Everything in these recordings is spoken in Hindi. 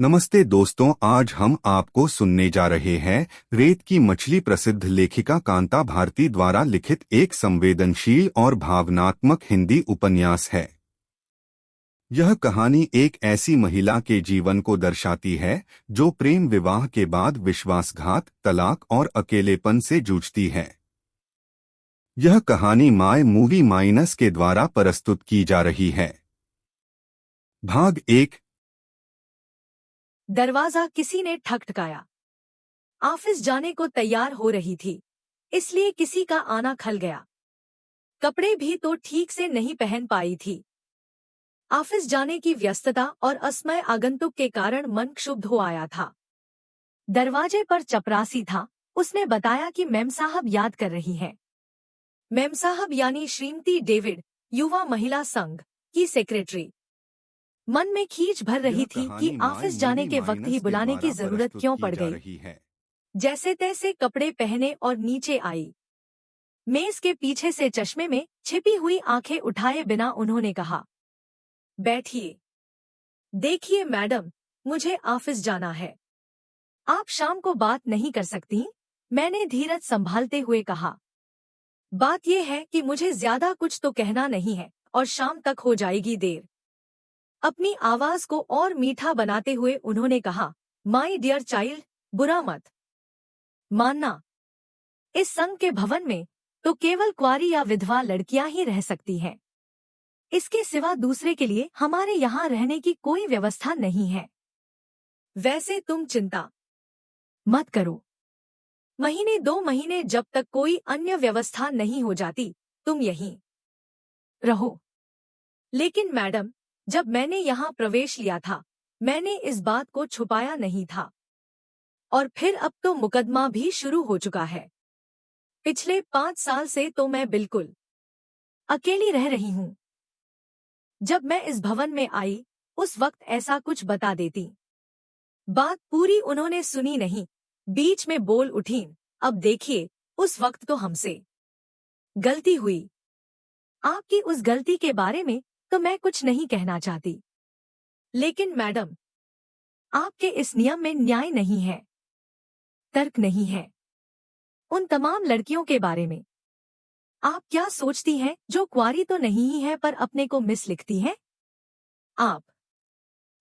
नमस्ते दोस्तों, आज हम आपको सुनने जा रहे हैं रेत की मछली। प्रसिद्ध लेखिका कांता भारती द्वारा लिखित एक संवेदनशील और भावनात्मक हिंदी उपन्यास है। यह कहानी एक ऐसी महिला के जीवन को दर्शाती है जो प्रेम विवाह के बाद विश्वासघात, तलाक और अकेलेपन से जूझती है। यह कहानी माय मूवी माइनस के द्वारा प्रस्तुत की जा रही है। भाग 1। दरवाजा किसी ने ठकठकाया। ऑफिस जाने को तैयार हो रही थी, इसलिए किसी का आना खल गया। कपड़े भी तो ठीक से नहीं पहन पाई थी। ऑफिस जाने की व्यस्तता और असमय आगंतुक के कारण मन क्षुब्ध हो आया था। दरवाजे पर चपरासी था। उसने बताया कि मैम साहब याद कर रही हैं। मैम साहब यानी श्रीमती डेविड, युवा महिला संघ की सेक्रेटरी। मन में खींच भर रही थी कि ऑफिस जाने के वक्त ही बुलाने की जरूरत क्यों पड़ गई। जैसे तैसे कपड़े पहने और नीचे आई। मेज के पीछे से चश्मे में छिपी हुई आंखें उठाए बिना उन्होंने कहा, बैठिए। देखिए मैडम, मुझे ऑफिस जाना है। आप शाम को बात नहीं कर सकती? मैंने धीरज संभालते हुए कहा। बात यह है कि मुझे ज्यादा कुछ तो कहना नहीं है और शाम तक हो जाएगी देर। अपनी आवाज को और मीठा बनाते हुए उन्होंने कहा, माय डियर चाइल्ड, बुरा मत मानना। इस संघ के भवन में तो केवल कुंवारी या विधवा लड़कियां ही रह सकती हैं। इसके सिवा दूसरे के लिए हमारे यहाँ रहने की कोई व्यवस्था नहीं है। वैसे तुम चिंता मत करो। महीने 2 महीने जब तक कोई अन्य व्यवस्था नहीं हो जाती, तुम यहीं रहो। लेकिन मैडम, जब मैंने यहाँ प्रवेश लिया था, मैंने इस बात को छुपाया नहीं था। और फिर अब तो मुकदमा भी शुरू हो चुका है। पिछले 5 साल से तो मैं बिल्कुल अकेली रह रही हूँ। जब मैं इस भवन में आई, उस वक्त ऐसा कुछ बता देती। बात पूरी उन्होंने सुनी नहीं, बीच में बोल उठी, अब देखिए, उस वक्त तो हमसे गलती हुई। आपकी उस गलती के बारे में तो मैं कुछ नहीं कहना चाहती। लेकिन मैडम, आपके इस नियम में न्याय नहीं है, तर्क नहीं है। उन तमाम लड़कियों के बारे में आप क्या सोचती हैं जो कुंवारी तो नहीं ही है पर अपने को मिस लिखती हैं? आप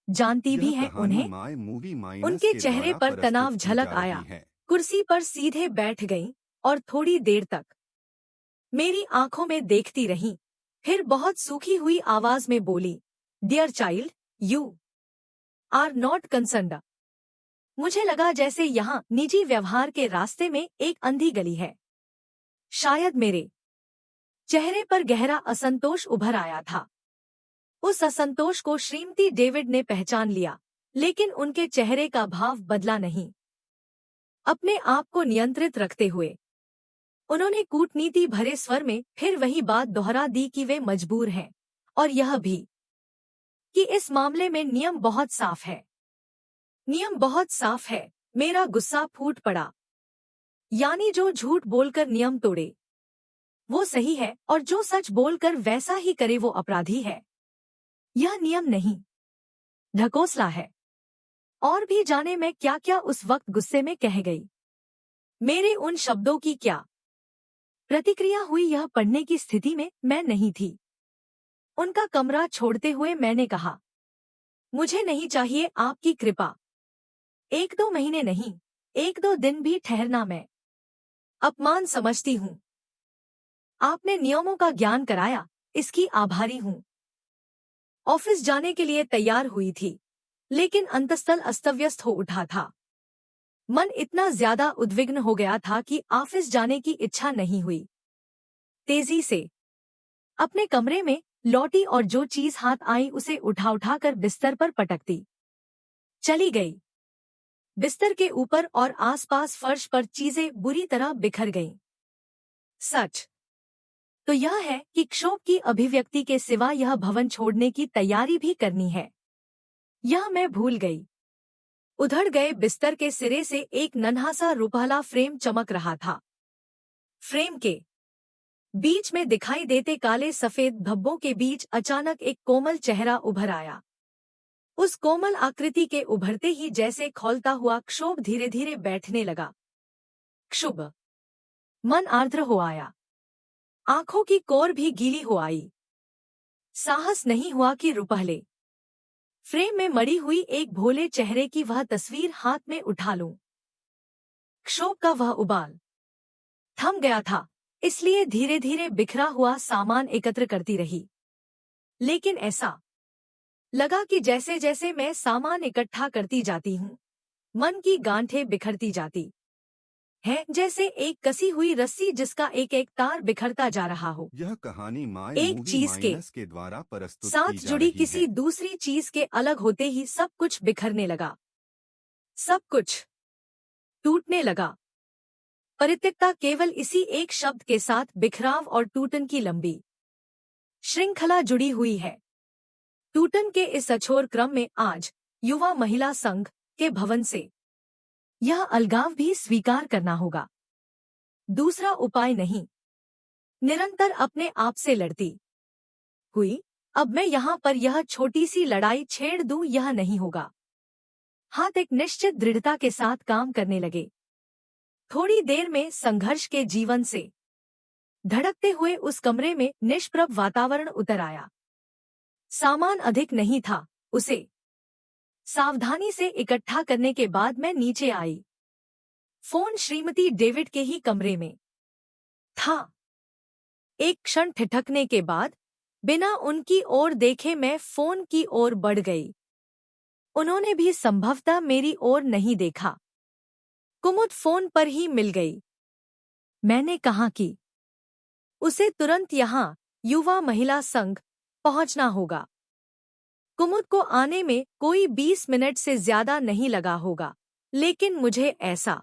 जानती भी हैं उन्हें? उनके चेहरे पर तनाव झलक आया। कुर्सी पर सीधे बैठ गईं और थोड़ी देर तक मेरी आंखों में देखती रहीं। फिर बहुत सूखी हुई आवाज में बोली, dear child, you are not concerned. मुझे लगा जैसे यहाँ निजी व्यवहार के रास्ते में एक अंधी गली है। शायद मेरे चेहरे पर गहरा असंतोष उभर आया था। उस असंतोष को श्रीमती डेविड ने पहचान लिया, लेकिन उनके चेहरे का भाव बदला नहीं। अपने आप को नियंत्रित रखते हुए उन्होंने कूटनीति भरे स्वर में फिर वही बात दोहरा दी कि वे मजबूर हैं, और यह भी कि इस मामले में नियम बहुत साफ है। नियम बहुत साफ है। मेरा गुस्सा फूट पड़ा। यानी जो झूठ बोलकर नियम तोड़े वो सही है, और जो सच बोलकर वैसा ही करे वो अपराधी है। यह नियम नहीं, ढकोसला है। और भी जाने मैं क्या क्या उस वक्त गुस्से में कह गई। मेरे उन शब्दों की क्या प्रतिक्रिया हुई यह पढ़ने की स्थिति में मैं नहीं थी। उनका कमरा छोड़ते हुए मैंने कहा, मुझे नहीं चाहिए आपकी कृपा। 1-2 महीने नहीं, 1-2 दिन भी ठहरना मैं अपमान समझती हूँ। आपने नियमों का ज्ञान कराया, इसकी आभारी हूँ। ऑफिस जाने के लिए तैयार हुई थी, लेकिन अंतस्थल अस्तव्यस्त हो उठा था। मन इतना ज्यादा उद्विग्न हो गया था कि ऑफिस जाने की इच्छा नहीं हुई। तेजी से अपने कमरे में लौटी और जो चीज हाथ आई उसे उठा उठाकर बिस्तर पर पटकती चली गई। बिस्तर के ऊपर और आसपास फर्श पर चीजें बुरी तरह बिखर गईं। सच तो यह है कि क्षोभ की अभिव्यक्ति के सिवा यह भवन छोड़ने की तैयारी भी करनी है, यह मैं भूल गई। उधड़ गए बिस्तर के सिरे से एक नन्हा सा रुपहला फ्रेम चमक रहा था। फ्रेम के बीच में दिखाई देते काले सफेद धब्बों के बीच अचानक एक कोमल चेहरा उभर आया। उस कोमल आकृति के उभरते ही जैसे खौलता हुआ क्षोभ धीरे धीरे बैठने लगा। क्षुभ। मन आर्द्र हो आया। आंखों की कोर भी गीली हो आई। साहस नहीं हुआ कि रुपहले फ्रेम में मड़ी हुई एक भोले चेहरे की वह तस्वीर हाथ में उठा लूं। क्षोभ का वह उबाल थम गया था, इसलिए धीरे धीरे बिखरा हुआ सामान एकत्र करती रही। लेकिन ऐसा लगा कि जैसे जैसे मैं सामान इकट्ठा करती जाती हूँ, मन की गांठें बिखरती जाती है, जैसे एक कसी हुई रस्सी जिसका एक एक तार बिखरता जा रहा हो। यह कहानी माय एक मूवी चीज के माइनस के द्वारा प्रस्तुत साथ की जा जुड़ी रही किसी है। दूसरी चीज के अलग होते ही सब कुछ बिखरने लगा, सब कुछ टूटने लगा। परित्यक्ता केवल इसी एक शब्द के साथ बिखराव और टूटन की लंबी श्रृंखला जुड़ी हुई है। टूटन के इस अछोर क्रम में आज युवा महिला संघ के भवन से यह अलगाव भी स्वीकार करना होगा। दूसरा उपाय नहीं। निरंतर अपने आप से लड़ती हुई अब मैं यहाँ पर यह छोटी सी लड़ाई छेड़ दूं, यह नहीं होगा। हाथ एक निश्चित दृढ़ता के साथ काम करने लगे। थोड़ी देर में संघर्ष के जीवन से धड़कते हुए उस कमरे में निष्प्रभ वातावरण उतर आया। सामान अधिक नहीं था। उसे सावधानी से इकट्ठा करने के बाद मैं नीचे आई। फोन श्रीमती डेविड के ही कमरे में था। एक क्षण ठिठकने के बाद बिना उनकी ओर देखे मैं फोन की ओर बढ़ गई। उन्होंने भी संभवतः मेरी ओर नहीं देखा। कुमुद फोन पर ही मिल गई। मैंने कहा कि उसे तुरंत यहाँ युवा महिला संघ पहुंचना होगा। कुमुद को आने में कोई 20 मिनट से ज्यादा नहीं लगा होगा, लेकिन मुझे ऐसा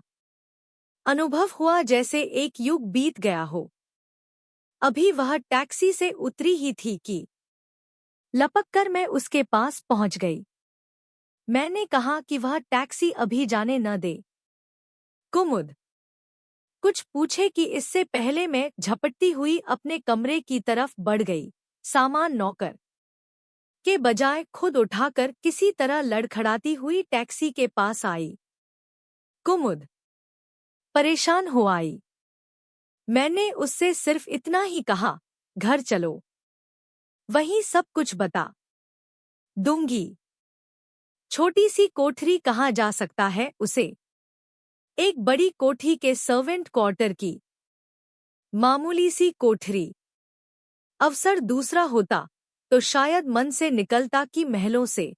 अनुभव हुआ जैसे एक युग बीत गया हो। अभी वह टैक्सी से उतरी ही थी कि लपक कर मैं उसके पास पहुंच गई। मैंने कहा कि वह टैक्सी अभी जाने न दे। कुमुद कुछ पूछे कि इससे पहले मैं झपटती हुई अपने कमरे की तरफ बढ़ गई। सामान नौकर के बजाय खुद उठाकर किसी तरह लड़खड़ाती हुई टैक्सी के पास आई। कुमुद परेशान हो आई। मैंने उससे सिर्फ इतना ही कहा, घर चलो, वहीं सब कुछ बता दूंगी। छोटी सी कोठरी कहाँ जा सकता है उसे। एक बड़ी कोठी के सर्वेंट क्वार्टर की मामूली सी कोठरी। अवसर दूसरा होता तो शायद मन से निकलता कि महलों से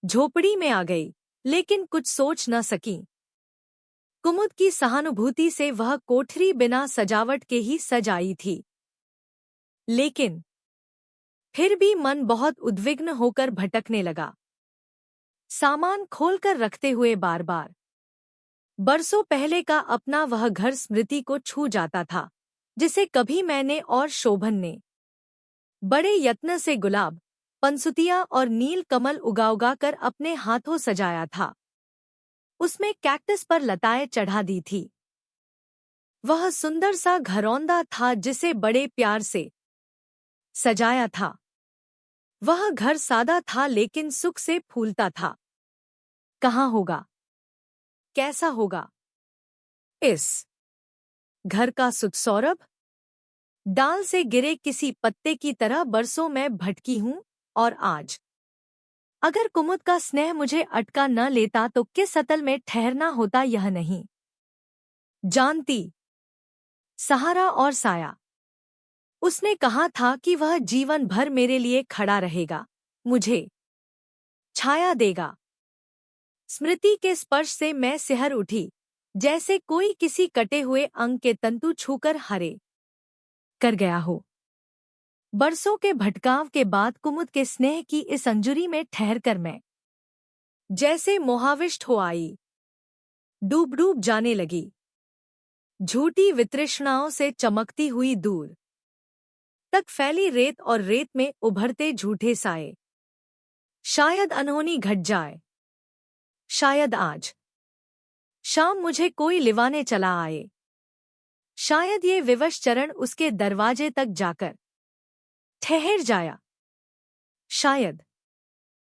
झोपड़ी में आ गई, लेकिन कुछ सोच न सकी। कुमुद की सहानुभूति से वह कोठरी बिना सजावट के ही सज आई थी, लेकिन फिर भी मन बहुत उद्विग्न होकर भटकने लगा। सामान खोलकर रखते हुए बार बार बरसों पहले का अपना वह घर स्मृति को छू जाता था, जिसे कभी मैंने और शोभन ने बड़े यत्न से गुलाब, पंसुतिया और नील कमल उगा कर अपने हाथों सजाया था। उसमें कैक्टस पर लताएं चढ़ा दी थी। वह सुंदर सा घरौंदा था जिसे बड़े प्यार से सजाया था। वह घर सादा था लेकिन सुख से फूलता था। कहाँ होगा, कैसा होगा इस घर का सुख सौरभ। डाल से गिरे किसी पत्ते की तरह बरसों में भटकी हूं, और आज अगर कुमुद का स्नेह मुझे अटका न लेता तो किस अतल में ठहरना होता यह नहीं जानती। सहारा और साया। उसने कहा था कि वह जीवन भर मेरे लिए खड़ा रहेगा, मुझे छाया देगा। स्मृति के स्पर्श से मैं सिहर उठी, जैसे कोई किसी कटे हुए अंग के तंतु छूकर हरे कर गया हो। बरसों के भटकाव के बाद कुमुद के स्नेह की इस अंजुरी में ठहरकर मैं जैसे मोहाविष्ट हो आई, डूब डूब जाने लगी। झूठी वितृष्णाओं से चमकती हुई दूर तक फैली रेत और रेत में उभरते झूठे साए। शायद अनहोनी घट जाए, शायद आज शाम मुझे कोई लिवाने चला आए। शायद ये विवश चरण उसके दरवाजे तक जाकर ठहर जाया। शायद